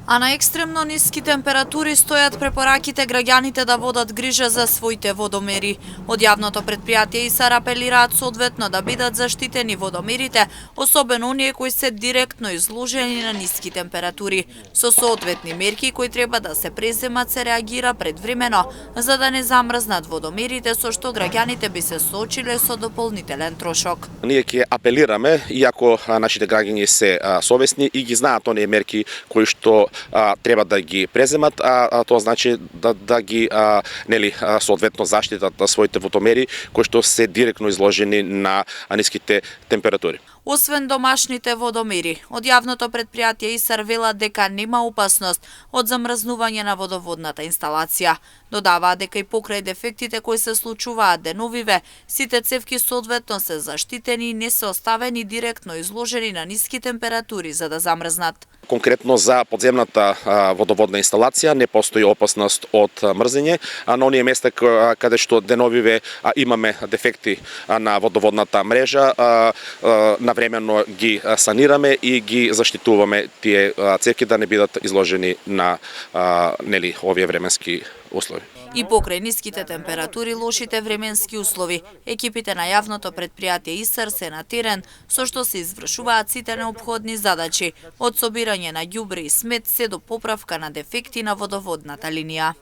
А на екстремно ниски температури стојат препораките граѓаните да водат грижа за своите водомери. Од јавното претпријатие ИСАР апелираат соодветно да бидат заштитени водомерите, особено оние кои се директно изложени на ниски температури. Со соодветни мерки кои треба да се преземат се реагира предвремено, за да не замрзнат водомерите, со што граѓаните би се соочиле со дополнителен трошок. Ние ќе апелираме, иако нашите граѓани се совесни и ги знаат оние мерки кои што треба да ги преземат, тоа значи да ги соодветно заштитат своите водомери кои што се директно изложени на ниските температури. Освен домашните водомери, од јавното претпријатие ИСАР велат дека нема опасност од замрзнување на водоводната инсталација. Додаваат дека и покрај дефектите кои се случуваат деновиве, сите цевки соодветно се заштитени и не се оставени директно изложени на ниски температури за да замрзнат. Конкретно за подземната водоводна инсталација не постои опасност од мрзење, а на оние места каде што деновиве имаме дефекти на водоводната мрежа, навремено ги санираме и ги заштитуваме тие цевки да не бидат изложени на овие временски услови. И покрај ниските температури, лошите временски услови, екипите на јавното претпријатие ИСАР се на терен, со што се извршуваат сите неопходни задачи, од собирање на ѓубре и смет се до поправка на дефекти на водоводната линија.